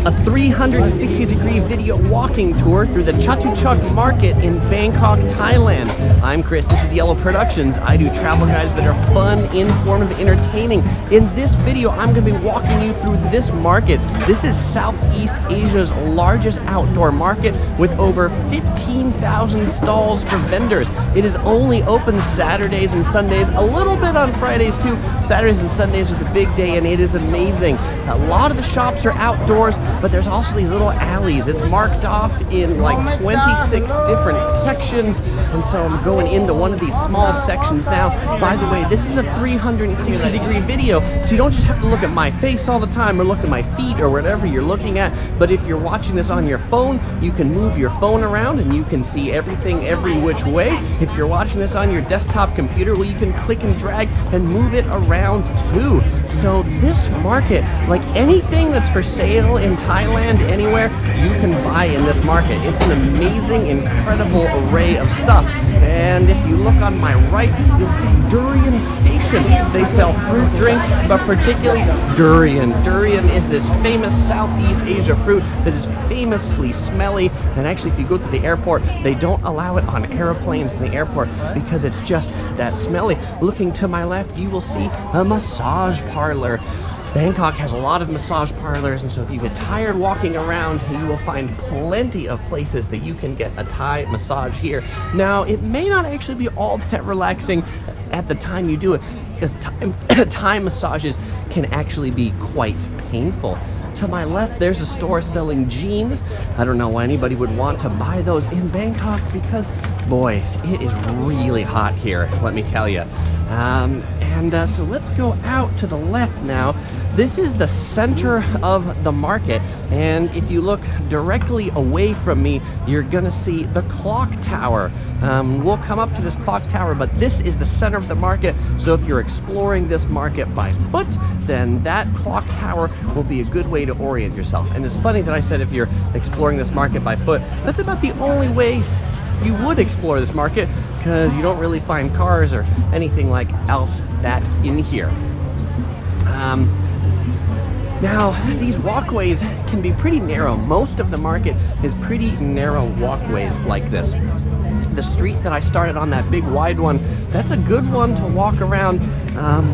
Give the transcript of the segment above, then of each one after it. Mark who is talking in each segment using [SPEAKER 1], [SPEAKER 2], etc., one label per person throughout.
[SPEAKER 1] a 360-degree video walking tour through the Chatuchak market in Bangkok, Thailand. I'm Chris, this is Yellow Productions. I do travel guides that are fun, informative, entertaining. In this video, I'm going to be walking you through this market. This is Southeast Asia's largest outdoor market with over 15,000 stalls for vendors. It is only open Saturdays and Sundays, a little bit on Fridays too. Saturdays and Sundays are the big day, and it is amazing. A lot of the shops are outdoors, but there's also these little alleys. It's marked off in like 26 different sections, and so I'm going into one of these small sections now. By the way, this is a 360-degree video, so you don't just have to look at my face all the time or look at my feet or whatever you're looking at, but if you're watching this on your phone, you can move your phone around and you can see everything every which way. If you're watching this on your desktop computer, well, you can click and drag and move it around too. So this market, like anything that's for sale in Thailand, anywhere, you can buy in this market. It's an amazing, incredible array of stuff. And if you look on my right, you'll see Durian Station. They sell fruit drinks, but particularly durian. Durian is this famous Southeast Asia fruit that is famously smelly. And actually, if you go to the airport, they don't allow it on airplanes in the airport because it's just that smelly. Looking to my left, you will see a massage parlor. Bangkok has a lot of massage parlors, and so if you get tired walking around, you will find plenty of places that you can get a Thai massage here. Now, it may not actually be all that relaxing at the time you do it, because Thai massages can actually be quite painful. To my left, there's a store selling jeans. I don't know why anybody would want to buy those in Bangkok because, boy, it is really hot here, let me tell you. So let's go out to the left now. This is the center of the market, and if you look directly away from me, you're gonna see the clock tower. We'll come up to this clock tower, but this is the center of the market, so if you're exploring this market by foot, then that clock tower will be a good way to orient yourself. And it's funny that I said if you're exploring this market by foot, that's about the only way you would explore this market, because you don't really find cars or anything like else that in here. Now, these walkways can be pretty narrow. Most of the market is pretty narrow walkways like this. The street that I started on, that big wide one, that's a good one to walk around,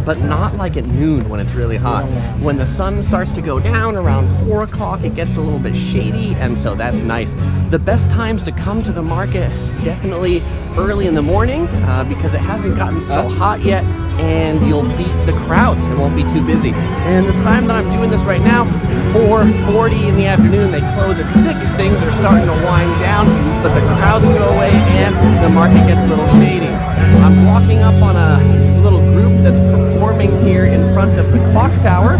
[SPEAKER 1] but not like at noon when it's really hot. When the sun starts to go down around 4 o'clock, it gets a little bit shady, and so that's nice. The best times to come to the market, definitely early in the morning, because it hasn't gotten so hot yet, and you'll beat the crowds. It won't be too busy. And the time that I'm doing this right now, 4:40 in the afternoon, they close at 6. Things are starting to wind down, but the crowds go away and the market gets a little shady. I'm walking up on a little group that's performing here in front of the clock tower.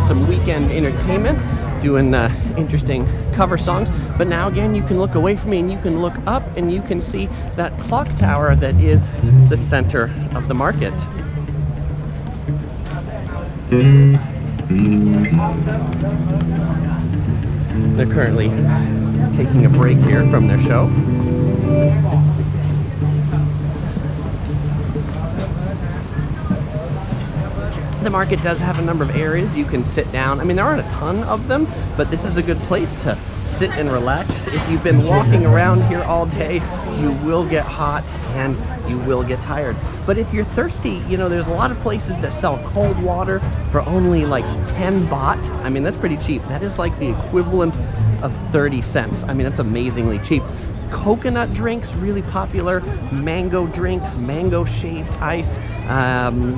[SPEAKER 1] Some weekend entertainment, doing interesting cover songs. But now again, you can look away from me and you can look up and you can see that clock tower that is the center of the market. They're currently taking a break here from their show. The market does have a number of areas you can sit down. I mean, there aren't a ton of them, but this is a good place to sit and relax. If you've been walking around here all day, you will get hot and you will get tired. But if you're thirsty, you know, there's a lot of places that sell cold water for only like 10 baht. I mean, that's pretty cheap. That is like the equivalent of 30 cents. I mean, that's amazingly cheap. Coconut drinks, really popular. Mango drinks, mango shaved ice.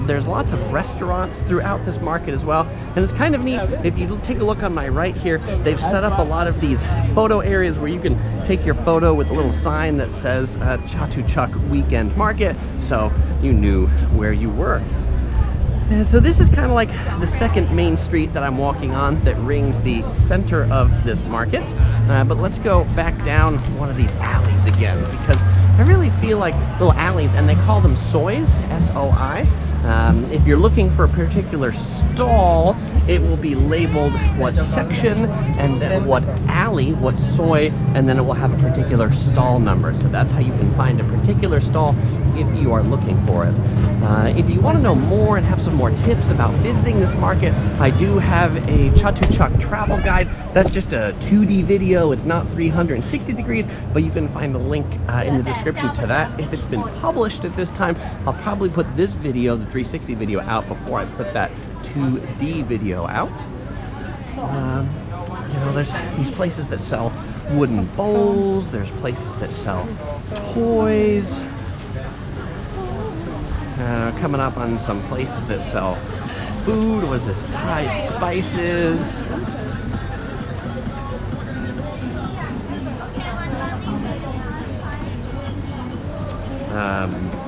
[SPEAKER 1] There's lots of restaurants throughout this market as well. And it's kind of neat. If you take a look on my right here, they've set up a lot of these photo areas where you can take your photo with a little sign that says Chatuchak Weekend Market, so you knew where you were. And so this is kind of like the second main street that I'm walking on that rings the center of this market. But let's go back down one of these alleys again, because I really feel like little alleys, and they call them sois, S-O-I. If you're looking for a particular stall, it will be labeled what section, and then what alley, what soy, and then it will have a particular stall number. So that's how you can find a particular stall if you are looking for it. If you want to know more and have some more tips about visiting this market, I do have a Chatuchak travel guide. That's just a 2D video. It's not 360 degrees, but you can find a link in the description to that. If it's been published at this time, I'll probably put this video, the 360 video, out before I put that 2D video out. There's these places that sell wooden bowls. There's places that sell toys. Coming up on some places that sell food. What is this? Thai spices.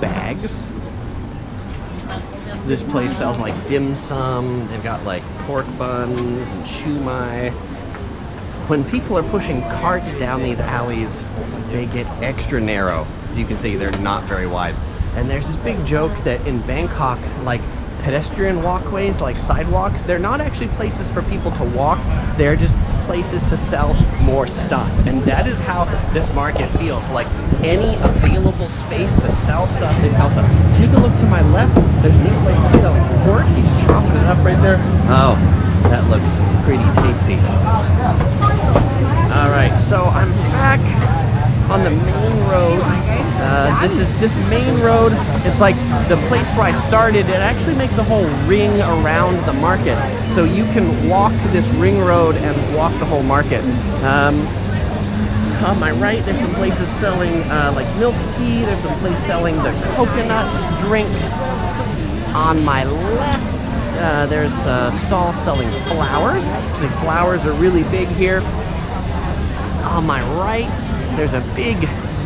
[SPEAKER 1] Bags. This place sells like dim sum. They've got like pork buns and shumai. When people are pushing carts down these alleys, they get extra narrow. As you can see, they're not very wide. And there's this big joke that in Bangkok, like pedestrian walkways, like sidewalks, they're not actually places for people to walk. They're just places to sell more stuff. And that is how this market feels. Like any available space to sell stuff, they sell stuff. Take a look to my left. There's a new place to sell pork. He's chopping it up right there. Oh, that looks pretty tasty. All right, so I'm back on the main road. This main road, it's like the place where I started. It actually makes a whole ring around the market. So you can walk this ring road and walk the whole market. On my right, there's some places selling like milk tea. There's some place selling the coconut drinks. On my left, there's a stall selling flowers. So flowers are really big here. On my right, there's a big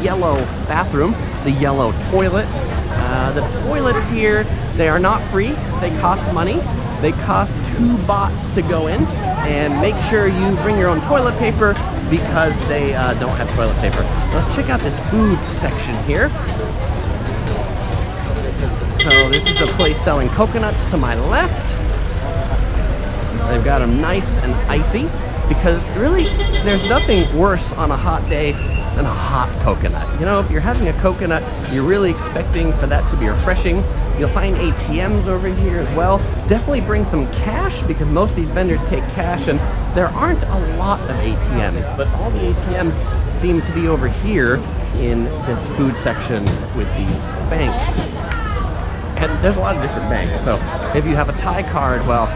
[SPEAKER 1] yellow bathroom, the yellow toilet. The toilets here, they are not free. They cost money. They cost 2 baht to go in. And make sure you bring your own toilet paper because they don't have toilet paper. Let's check out this food section here. So this is a place selling coconuts to my left. They've got them nice and icy because really there's nothing worse on a hot day than a hot coconut. You know, if you're having a coconut, you're really expecting for that to be refreshing. You'll find ATMs over here as well. Definitely bring some cash because most of these vendors take cash and there aren't a lot of ATMs, but all the ATMs seem to be over here in this food section with these banks. And there's a lot of different banks. So if you have a Thai card, well,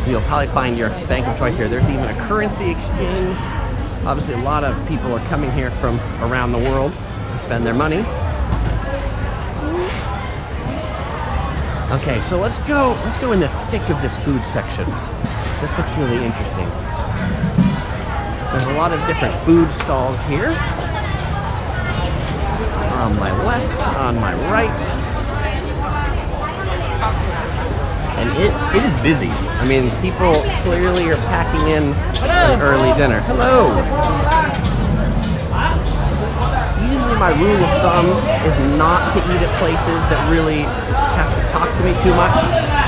[SPEAKER 1] you'll probably find your bank of choice here. There's even a currency exchange. Obviously, a lot of people are coming here from around the world to spend their money. Okay, so let's go in the thick of this food section. This looks really interesting. There's a lot of different food stalls here. On my left, on my right. And it is busy. I mean, people clearly are packing in an early dinner. Hello! Usually my rule of thumb is not to eat at places that really have to talk to me too much,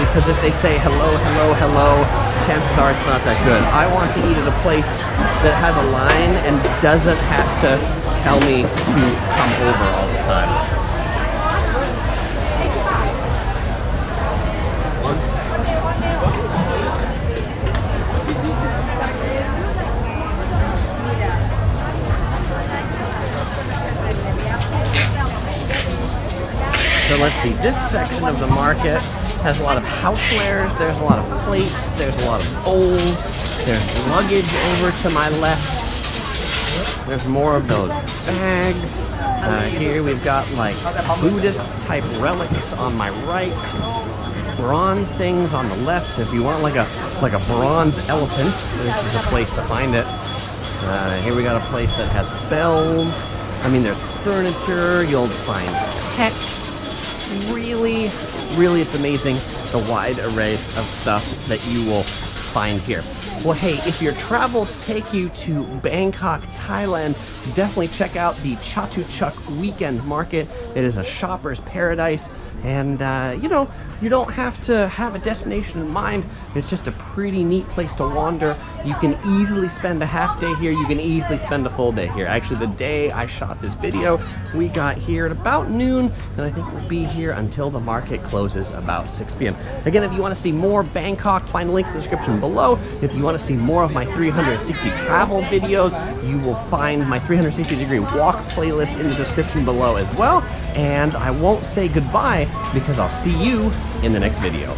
[SPEAKER 1] because if they say hello, hello, hello, chances are it's not that good. I want to eat at a place that has a line and doesn't have to tell me to come over all the time. So let's see, this section of the market has a lot of housewares, there's a lot of plates, there's a lot of bowls, there's luggage over to my left, there's more of those bags. Here we've got like Buddhist type relics on my right, bronze things on the left. If you want like a bronze elephant, this is a place to find it. Here we got a place that has bells. I mean, there's furniture, you'll find pets. Really, it's amazing the wide array of stuff that you will find here. Well, hey, if your travels take you to Bangkok, Thailand, definitely check out the Chatuchak Weekend Market. It is a shopper's paradise, and you don't have to have a destination in mind. It's just a pretty neat place to wander. You can easily spend a half day here. You can easily spend a full day here. Actually, the day I shot this video, we got here at about noon, and I think we'll be here until the market closes about 6 p.m. Again, if you want to see more Bangkok, find the links in the description below. If you want to see more of my 360 travel videos, you will find my 360-degree walk playlist in the description below as well. And I won't say goodbye because I'll see you in the next video.